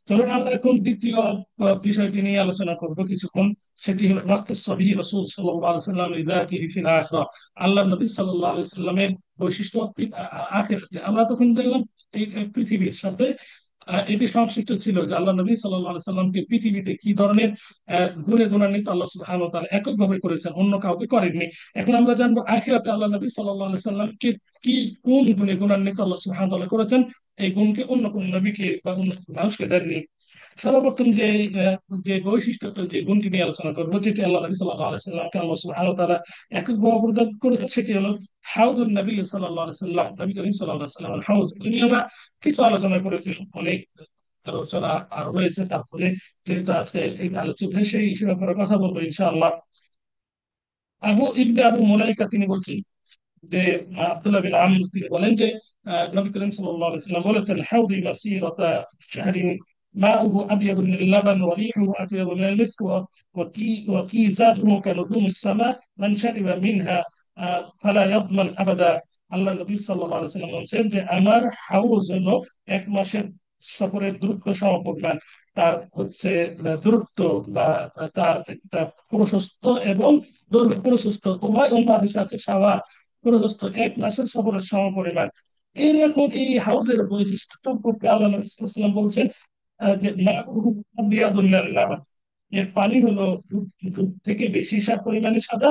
[SPEAKER 1] চলুন আমরা এখন দ্বিতীয় বিষয়টি নিয়ে আলোচনা করব কিছুক্ষণ। সেটি হলো ওয়াক্ত সবি রাসূল সাল্লাল্লাহু আলাইহি ওয়াসাল্লাম লিযাতিহি ফিল আখিরাহ, আল্লাহ নবী সাল্লাল্লাহু আলাইহি ওয়াসাল্লামের বৈশিষ্ট্য আখিরাতে। আমরা তখন দেখলাম এই পৃথিবীর সাথে এটি সংশ্লিষ্ট ছিল যে আল্লাহ নবী সাল্লাল্লাহু আলাইহি সাল্লামকে পৃথিবীতে কি ধরনের গুণে গুণান্বিত আল্লাহ সুবহানাহু ওয়া তাআলা এককভাবে করেছেন, অন্য কাউকে করেননি। এখন আমরা জানবো আখিরাতে আল্লাহ নবী সাল্লাল্লাহু আলাইহি সাল্লামকে কি কোন গুণে গুণান্বিত আল্লাহ সুবহানাহু ওয়া তাআলা করেছেন, এই গুণকে অন্য কোন নবীকে বা অন্য কোন মানুষকে দেননি। সর্বপ্রথম যে বৈশিষ্ট্যটা, যে গুণটি নিয়ে আলোচনা করবো, যেটি আল্লাহ নবী সাল্লাল্লাহু আলাইহি সাল্লামকে আল্লাহ সুবহানাহু ওয়া তাআলা এককভাবে প্রদান করেছে, সেটি হলো হাউদুন নবী সাল্লাল্লাহু আলাইহি সাল্লাম, নবী করিম সাল্লাল্লাহু আলাইহি সাল্লামের হাউজ। আমরা কিছু আলোচনা করেছি অনেক আলোচনা আর রয়েছে। তারপরে যেহেতু আজকে এই আলোচনা সেই ব্যাপারে কথা বলবো ইনশাআল্লাহ। আবু মুলাইকা তিনি বলছেন যে আব্দুল্লাহ বিন আমর তিনি বলেন যে নবী করিম সাল্লাল্লাহু আলাইহি ওয়াসাল্লাম বলেছেন হাউদি মাসিরাতা শাহরিন মাউহু আবয়াদু মিনাল লাবান ওয়া রিহুহু আতয়াবু মিনাল মিস্ক ওয়া কিজাতুহু কানুজুমিস সামা মান শারিবা মিনহা ফালা ইয়াদমান আবাদা। আল্লাহ নবী সাল্লাল্লাহু আলাইহি ওয়াসাল্লাম বলেছেন যে আমার হাউজ হলো এক মাসের সফরের দূরত্ব সমপরিমাণ। তার হচ্ছে দূরত্ব বা তার একটা প্রশস্ত এবং দৈর্ঘ্য প্রশস্ত উভয় অন্য হাদিসে আছে সাওয়া প্রশস্ত এক মাসের সফরের সমপরিমাণ। এরকম এই হাউজের বৈশিষ্ট্য সম্পর্কে আল্লাহ নবী সাল্লাল্লাহু আলাইহি ওয়াসাল্লাম বলছেন যে মাউহু আবিয়াদুন মিনাল লাবান, এর পানি হলো দুধ থেকে বেশি পরিমাণে সাদা,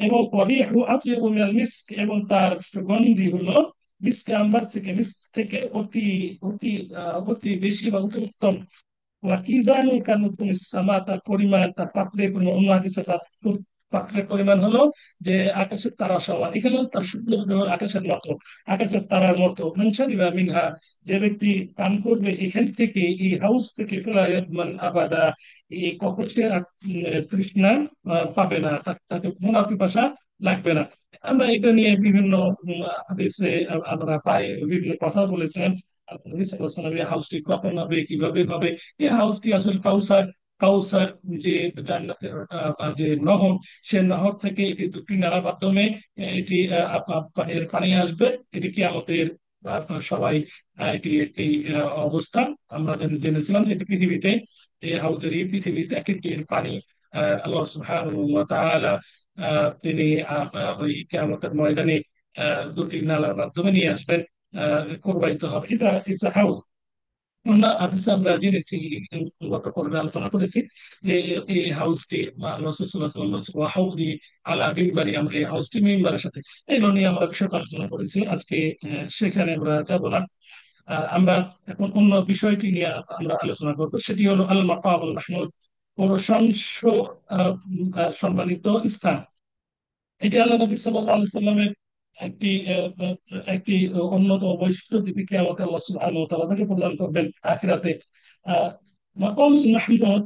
[SPEAKER 1] এবং ওয়ারিহু আতয়াবু মিনাল মিস্ক, এবং তার সুগন্ধি হলো মিস্কে আম্বার থেকে, মিস্ক থেকে অতি অতি অতি বেশি বা অতি উত্তম। ওয়াকিজানু কানুতুমিস সামা, তার পরিমাণ, তার পাত্রের পরিমাণ, অন্য হাদিসে তার পাত্রের পরিমাণ হলো যে আকাশের তারা সমান। এখানে তার সূর্য হলো আকাশের মতো, আকাশের তারার মতো। মানসারিবা মিনহা, যে ব্যক্তি পান করবে এখান থেকে, এই হাউস থেকে, ফেলা ইয়াদমান আবাদা, এই কখনো তৃষ্ণা পাবে না, তাকে মনা পিপাসা লাগবে না। আমরা এটা নিয়ে বিভিন্ন হাদিসে আমরা পাই, বিভিন্ন কথা বলেছেন। নবী সাল্লাল্লাহু আলাইহি ওয়াসাল্লাম এই হাউসটি কখন হবে, কিভাবে হবে। এই হাউসটি আসলে কাউসার, কাউসার যে জান্নাতের যে নহর, সে নহর থেকে এটি দুটি নালার মাধ্যমে এটি এর পানি আসবে। এটি কিয়ামতের সবাই এটি একটি অবস্থা। আমরা জেনেছিলাম যে এটি পৃথিবীতে, এই হাউসের এই পৃথিবীতে এক একটি এর পানি আল্লাহ সুবহানাহু ওয়া তাআলা তিনি ওই কিয়ামতের ময়দানে দুটি নালার মাধ্যমে নিয়ে আসবেন, প্রবাহিত হবে। এটা ইটস আ হাউস। অন্য হাদিসে আমরা জেনেছি, গত পর্বে আলোচনা করেছি যে এই হাউসটি রাসূল সাল্লাল্লাহু আলাইহি ওয়াসাল্লাম বলেছেন, ওয়া হাউদি আলা মিম্বারি, আমরা এই হাউসটি মিম্বারের সাথে। এগুলো নিয়ে আমরা বিশদ আলোচনা করেছি। আজকে সেখানে আমরা যাব না। আমরা এখন অন্য বিষয়টি নিয়ে আমরা আলোচনা করবো, সেটি হলো আল মাকাম আল মাহমুদ, প্রশংস সম্মানিত স্থান। এটি আল্লাহ নবী সাল্লাল্লাহু আলাইহি সাল্লামের একটি একটি অন্যতম বৈশিষ্ট্য, যেটি কিয়ামতে আল্লাহ সুবহানাহু ওয়া তাআলা তাকে প্রদান করবেন আখিরাতে। আহ, মাকাম মাহমুদ,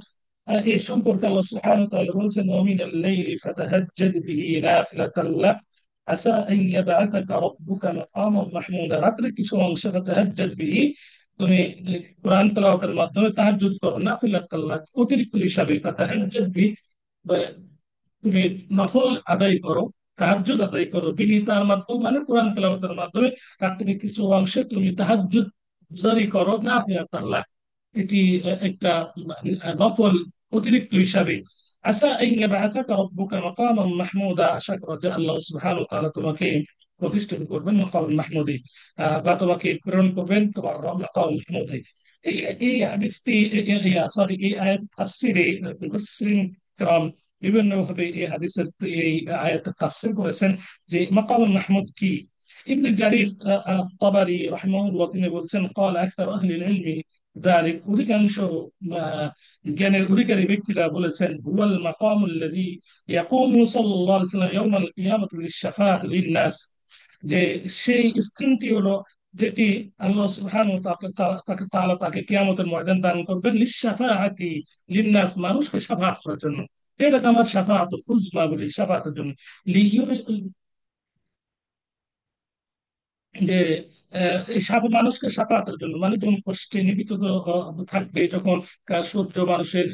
[SPEAKER 1] এই সম্পর্কে আল্লাহ সুবহানাহু ওয়া তাআলা বলছেন, ওয়া মিনাল লাইলি ফাতাহাজ্জাদ বিহি নাফিলাতান লাক আসা আন ইয়াবআসাকা রাব্বুকা মাকামান মাহমুদা। রাত্রে কিছু অংশ ফাতাহাজ্জাদ বিহি, তুমি কোরআন তেলাওয়াতের মাধ্যমে তাহাজ্জুদ করো, নাফিলাতান লাক অতিরিক্ত হিসাবে, ফাতাহাজ্জাদ বিহি, তুমি নফল আদায় করো, তাহাজ্জুদ আদায় করো, বিনি তার মাধ্যমে মানে কোরআন তেলাওয়াতের মাধ্যমে রাত্রে কিছু অংশে তুমি তাহাজ্জুদ জারি করো, না আল্লাহ। এটি একটা নফল অতিরিক্ত হিসাবে। আশা আন ইয়াবআসাকা রাব্বুকা মাকামান মাহমুদা, আশা করো যে আল্লাহ সুবহানাহু ওয়া তাআলা তোমাকে প্রতিষ্ঠিত করবেন মাকাম মাহমুদে, বা তোমাকে প্রেরণ করবেন তোমার মাকাম মাহমুদে। এই এই হাদিসটি, সরি, এই আয়াত তাফসিরে মুফাসসিরিন کرام বিভিন্ন ভাবে এই হাদিসের এই আয়াতের তাফসীর করেছেন যে মাকাম মাহমুদ কি। ইবনে জারির তাবারি রাহিমাহুল্লাহ তিনি বলছেন, قال اكثر اهل العلم ذلك, অধিকাংশ জ্ঞানের অধিকারী ব্যক্তিরা বলেছেন, হুয়াল মাকামুল্লাযী ইয়াকুমু সাল্লাল্লাহু আলাইহি ওয়াসাল্লাম ইয়াউমাল কিয়ামাতি লিশ-শাফাআতি লিন-নাস, যে সেই স্থানটি হলো যেটি আল্লাহ সুবহানাহু ওয়া তাআলা তাকে কিয়ামতের ময়দান দান করবেন, লিশ-শাফাআতি লিন-নাস, মানুষকে শাফাআত করার জন্য। এটাকে আমার শাফাআতুল উযমা বলি, শাফাআতের জন্য। যে এই মানুষকে সাফাতের জন্য, মানে যখন কষ্টে নিপীড়িত থাকবে, যখন সূর্য মানুষের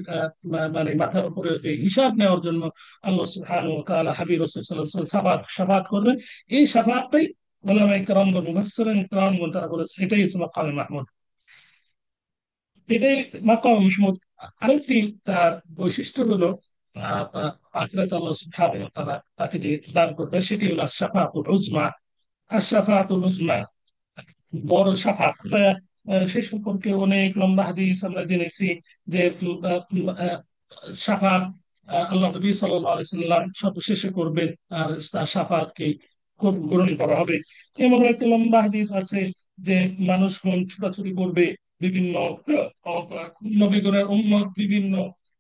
[SPEAKER 1] মানে মাথার উপরে হিসাব নেওয়ার জন্য আল্লাহ সুবহানাহু ওয়া তাআলা হাবিব রাসূল সাল্লাল্লাহু আলাইহি ওয়াসাল্লাম শাফাত করবেন। এই শাফাতটাই উলামায়ে কেরাম বা মুফাসসিরিন কেরাম তারা বলেছে এটাই হচ্ছে মাকামে মাহমুদ, এটাই মাকাম মাহমুদ। আরেকটি তার বৈশিষ্ট্য হলো আখিরাতে আল্লাহ সুবহানাহু ওয়া তাআলা তাকে যে দান করবে সেটি হলো আশ-শাফাআতুল উযমা। আশ-শাফাআতুল উযমা বড় শাফাত। সে সম্পর্কে অনেক লম্বা হাদিস আমরা জেনেছি যে শাফাত আল্লাহ নবী সাল্লাল্লাহু আলাইহি সাল্লাম সর্বশেষে করবেন, আর তার শাফাতকে খুব গ্রহণ করা হবে। এমন একটা লম্বা হাদিস আছে যে মানুষগণ ছোটাছুটি করবে, বিভিন্ন নবীগণের উম্মত বিভিন্ন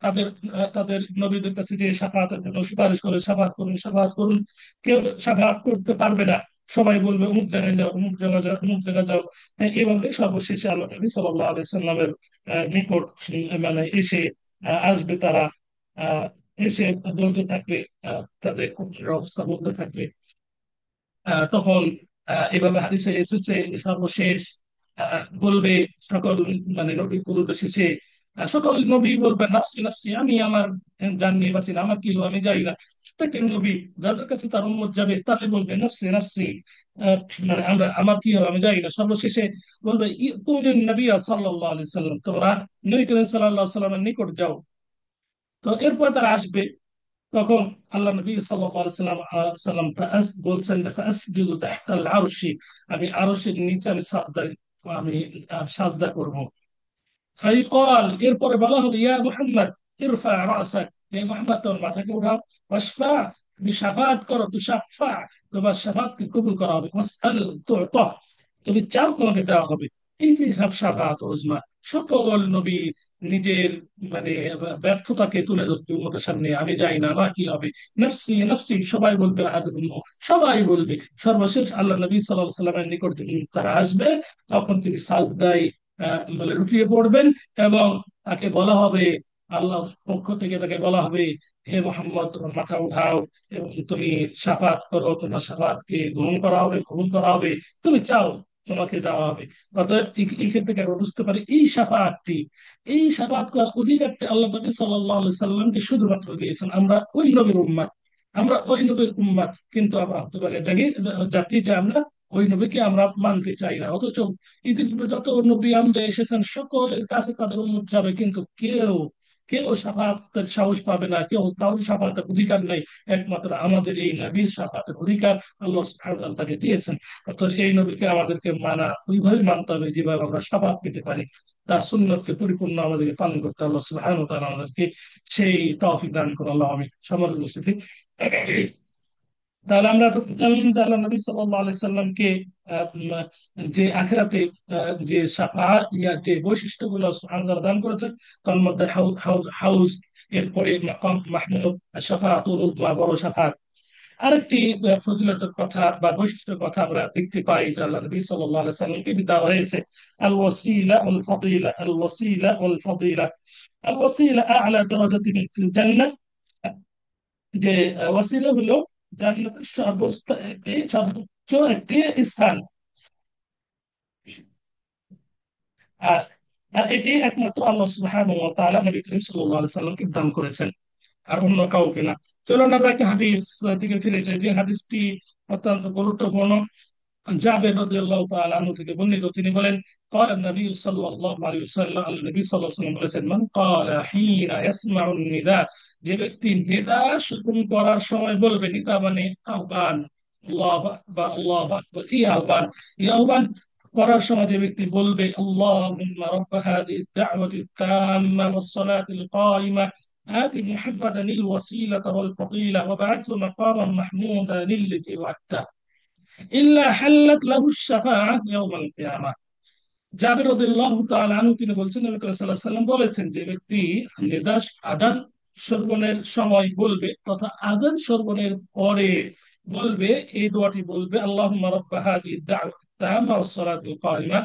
[SPEAKER 1] তাদের তাদের নবীদের কাছে যে শাফাতের জন্য সুপারিশ করে, শাফাত করুন, শাফাত করুন। কেউ শাফাত করতে পারবে না। সবাই বলবে অমুক জায়গায় যাও, অমুক জায়গায় যাও, অমুক জায়গায় যাও। এভাবে সর্বশেষে আল্লাহ নবী সাল্লাল্লাহু আলাইহি সাল্লামের নিকট মানে এসে আসবে তারা, আহ এসে বলতে থাকবে, তাদের অবস্থা বলতে থাকবে। তখন এভাবে হাদিসে এসেছে, সর্বশেষ বলবে সকল, মানে নবী বলবে শেষে, সকল নবী বলবে নাফসি নাফসি, আমি আমার জান নিয়ে বাঁচি না, আমার কি হলো আমি যাই না। প্রত্যেকটা নবী যাদের কাছে তার উম্মত যাবে তাকে বলবে নাফসি নাফসি, আহ, মানে আমরা, আমার কি হবে আমি যাই না। সর্বশেষে বলবে তুমি নবী সাল্লাল্লাহু আলাইহি সাল্লাম, তোমরা নবী করিম সাল্লাল্লাহু আলাইহি সাল্লামের নিকট যাও। তো এরপর তারা আসবে। তখন আল্লাহ নবী সাল্লাম বলছেন যে ফাসজুদু তাহতাল আরশি, আমি আরশের নিচে আমি আমি সাজদা করব। ফাইকাল, এরপরে বলা হবে ইয়া মুহাম্মদ ইরফা রাসাক, হে মুহাম্মদ তোমার মাথাকে উঠাও, ওয়াসফা, তুমি শাফাআত করো, তুশাফা, তোমার শাফাআতকে কবুল করা হবে, ওয়াসআল তু'তা, তুমি চাও তোমাকে দেওয়া হবে। এই যে শাফাআত উজমা, সকল নবী নিজের মানে ব্যর্থতাকে তুলে ধরতে উম্মতের সামনে, আমি যাই না, আমার কি হবে, নফসি নফসি সবাই বলবে, আর সবাই বলবে। সর্বশেষ আল্লাহ নবী সাল্লাল্লাহু আলাইহি সাল্লামের নিকট যখন তারা আসবে, তখন তিনি সাজদায় মানে লুটিয়ে পড়বেন, এবং তাকে বলা হবে, আল্লাহর পক্ষ থেকে তাকে বলা হবে, হে মোহাম্মদ তোমার মাথা উঠাও এবং তুমি শাফাত করো, তোমার শাফাতকে গ্রহণ করা হবে, কবুল করা হবে, তুমি চাও তোমাকে দেওয়া হবে। অতএব এখান থেকে আমরা বুঝতে পারি এই শাফাতটি, এই শাফাত করার অধিকারটি আল্লাহ নবী সাল্লাল্লাহু আলাইহি সাল্লামকে শুধুমাত্র দিয়েছেন। আমরা ওই নবীর উম্মত, আমরা ওই নবীর উম্মত, কিন্তু আমরা হতে পারি জাতি যে আমরা ওই নবীকে আমরা মানতে চাই না। অথচ ইতিপূর্বে যত নবী আমলে এসেছেন সকলের কাছে তাদের উম্মত যাবে, কিন্তু কেউ কেউ সাফাতের সাহস পাবে না, কেউ কারোর সাফাতের অধিকার নেই। একমাত্র আমাদের এই নবীর সাফাতের অধিকার আল্লাহ সুবহানাহু ওয়া তাআলা তাকে দিয়েছেন। অর্থাৎ এই নবীকে আমাদেরকে মানা ওইভাবে মানতে হবে যেভাবে আমরা সাফাত পেতে পারি। তার সুন্নতকে পরিপূর্ণ আমাদেরকে পালন করতে আল্লাহ সুবহানাহু ওয়া তাআলা আমাদেরকে সেই তৌফিক দান করুন। আল্লাহ আমিন। সম্মানিত উপস্থিতি, তাহলে আমরা তো জানলাম যে আল্লাহ নবী সাল্লাল্লাহু আলাইহি সাল্লামকে যে আখিরাতে যে শাফাআত যে বৈশিষ্ট্যগুলো সুবহানাহু ওয়া তাআলা দান করেছেন, তার মধ্যে হাউজ, এরপরে মাকাম মাহমুদ, শাফাআতুল উযমা, বড় শাফাআত। আরেকটি ফজিলতের কথা বা বৈশিষ্ট্যের কথা আমরা দেখতে পাই যে আল্লাহ নবী সাল্লাল্লাহু আলাইহি সাল্লামকে দেওয়া হয়েছে আল ওয়াসিলা ওয়াল ফাদিলা, আল ওয়াসিলা ওয়াল ফাদিলা। আল ওয়াসিলা আ'লা দারাজাতিন ফিল জান্নাহ, যে ওয়াসিলা হলো জান্নাতের সর্বোচ্চ একটি স্থান। আর আর এটি একমাত্র আল্লাহ সুবহানাহু ওয়া তাআলা নবী করিম সাল্লাল্লাহু আলাইহি সাল্লামকে দান করেছেন, আর অন্য কাউকে না। চলুন আমরা একটা হাদিস দিকে ফিরে যাই, যে হাদিসটি অত্যন্ত গুরুত্বপূর্ণ। জাবের রাদিয়াল্লাহু তাআলা আনহু থেকে বর্ণিত, তিনি বলেন قال النبي صلى الله عليه وسلم, নবী সাল্লাল্লাহু আলাইহি ওয়াসাল্লাম বলেছেন, মান ক্বালা হিনা ইয়াসমাউ নিদা, যে ব্যক্তি নিদা শুরু করার সময় বলবে, নিদা মানে আহ্বান, আল্লাহু আকবার আল্লাহু আকবার, এই আহ্বান, এই আহ্বান করার সময় যে ব্যক্তি বলবে আল্লাহুম্মা রাব্ব হাযিহি আদ-দা'ওয়াতি আত-তাম্মা ওয়াস-সালাতি আল-কায়িমা آتِ محمدا الوسيلة والفضيلة وابعثه مقاما محمودا الذي وعدته ইল্লা হাল্লাত লাহু শাফাআহ ইয়াউমাল কিয়ামাহ। জাবের রাদিয়াল্লাহু তাআলা আনহু তিনি বলছেন, নবী করিম সাল্লাল্লাহু আলাইহি ওয়াসাল্লাম বলেছেন, যে ব্যক্তি নিদাস আযান শ্রবণের সময় বলবে তথা আযান শ্রবণের পরে বলবে, এই দোয়াটি বলবে, আল্লাহুম্মা রাব্বা হাযিহি দা'ওয়াতি তাম্মা ওয়াস সালাতিল কায়িমা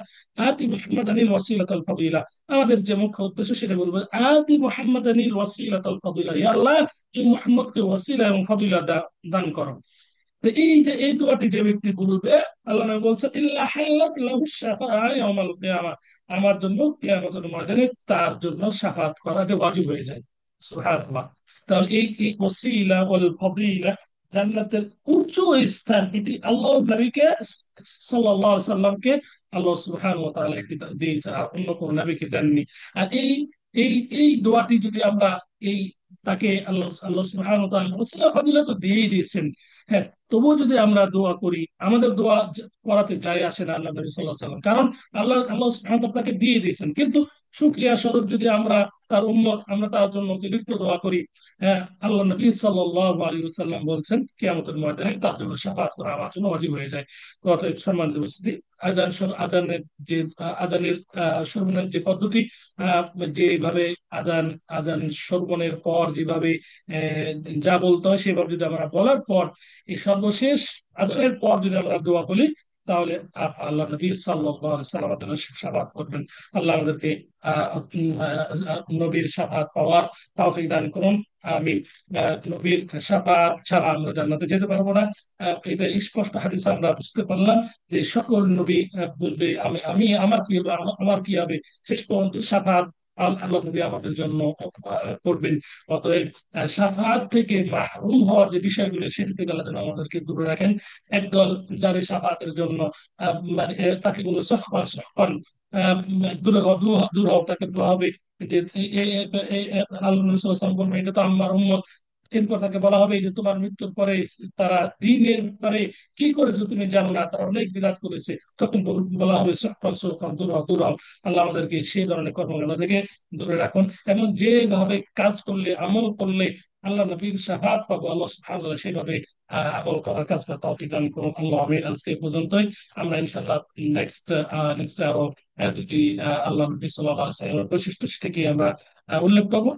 [SPEAKER 1] আতি মুহাম্মাদানিল ওয়াসিলাতাল ফাদিলা। আমাদের যে মুখ্য উদ্দেশ্য সেটা বলবো, আতি মুহাম্মাদানিল ওয়াসিলাতাল ফাদিলা, ইয়া আল্লাহ এই মুহাম্মদকে ওয়াসিলা এবং ফাদিলা দান করো। তো এই যে এই দোয়াটি যে ব্যক্তি বলবে, আল্লাহ নবী বলছেন ইল্লা হাল্লাত লাহু শাফাআহ ইয়াউমাল কিয়ামাহ, আমার জন্য কিয়ামতের ময়দানে তার জন্য শাফাআত করা যে ওয়াজিব হয়ে যায়। সুবহানাল্লাহ। তাহলে এই ওসিলা ওয়াল ফাদিলা, জান্নাতের উচ্চ স্থান, এটি আল্লাহ নবীকে সাল্লাল্লাহু আলাইহি সাল্লামকে আল্লাহ সুবহানাহু ওয়া তাআলা এটি দিয়েছেন, আর অন্য কোন নবীকে দেননি। আর এই এই দোয়াটি যদি আমরা এই তাকে আল্লাহ আল্লাহ সুবহানাহু ওয়া তাআলা ওসিলা ফাদিলা তো দিয়েই দিয়েছেন, হ্যাঁ, তবুও যদি আমরা দোয়া করি, আমাদের দোয়া করাতে যায় আসে না আল্লাহ নবী সাল্লাল্লাহু আলাইহি সাল্লাম, কারণ আল্লাহ সুবহানাহু ওয়া তাআলা তাকে দিয়ে দিয়েছেন। কিন্তু শুকরিয়া স্বরূপ যদি আমরা তার উম্মত, আমরা তার জন্য অতিরিক্ত দোয়া করি, হ্যাঁ, আল্লাহ নবী সাল্লাল্লাহু আলাইহি ওয়াসাল্লাম বলছেন কিয়ামতের ময়দানে তার জন্য শাফাআত করা আমার জন্য ওয়াজিব হয়ে যায়। তো অতএব সম্মানিত উপস্থিতি, আজানের যে আজানের শ্রবণের যে পদ্ধতি, যেভাবে আজান আজান শ্রবণের পর যেভাবে আহ, যা বলতে হয় সেভাবে যদি আমরা বলার পর এই সর্বশেষ আজানের পর যদি আমরা দোয়া বলি, তাহলে আল্লাহ নবী সাল্লাল্লাহু আলাইহি ওয়াসাল্লাম আমাদের শাফাত করবেন। আল্লাহ আমাদেরকে নবীর শাফাত পাওয়ার তৌফিক দান করুন। আমি নবীর শাফাত ছাড়া আমরা জান্নাতে যেতে পারবো না। এটা স্পষ্ট হাদিস আমরা বুঝতে পারলাম যে সকল নবী বলবে আমি আমি আমার কি হবে, আমার কি হবে, শেষ পর্যন্ত শাফাত আল্লাহ নবী আমাদের জন্য করবেন। অতএব শাফাত থেকে মাহরুম হওয়ার যে বিষয়গুলো, সেটি থেকে আল্লাহ যেন আমাদেরকে দূরে রাখেন। একদল যারা শাফাতের জন্য মানে তাকে বলে সফর সফর দূরে হও, দূর হও, তাকে বলা হবে যে আল্লাহ নবী সাল্লাল্লাহু আলাইহি ওয়াসাল্লাম বলবেন, এটা তো আমার উম্মত। এরপর তাকে বলা হবে যে তোমার মৃত্যুর পরে তারা দিনের পরে কি করেছে তুমি জানো না, তারা অনেক বিরাট করেছে। তখন বলা হবে সফর সফর দূর হও, দূর হও। আল্লাহ আমাদেরকে সেই ধরনের কর্মগুলো থেকে দূরে রাখুন, এবং যেভাবে কাজ করলে, আমল করলে আল্লাহ নবীর শাফাত পাবো, আল্লাহ সুবহানাহু ওয়া তাআলা সেভাবে আমল করার কাজ করতে তৌফিক দান করুন। আল্লাহ আমিন। আজকে এই পর্যন্তই। আমরা ইনশাআল্লাহ নেক্সট নেক্সট আরো দুটি আল্লাহ নবী সাল্লাল্লাহু আলাইহি ওয়াসাল্লামের বৈশিষ্ট্য সেটাকে আমরা উল্লেখ করবো।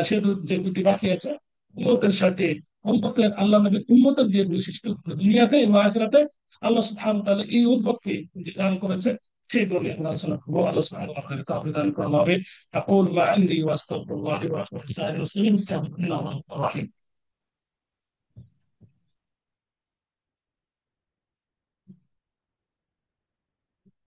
[SPEAKER 1] সেহেতু যে দুটি বাকি আছে, উম্মতের সাথে উম্মতের, আল্লাহ নবীর উম্মতের যে বৈশিষ্ট্য দুনিয়াতে এবং আখিরাতে আল্লাহ সুবহানাহু ওয়া তাআলা এই উম্মতকে যে দান করেছে, সেইগুলো নিয়ে আমরা আলোচনা করবো। আল্লাহ সুবহানাহু ওয়া তাআলা তৌফিক দান করুন। আমিন। أقول ما عندي وأستغفر الله لي ولكم ولسائر المسلمين. استغفر الله الرحيم.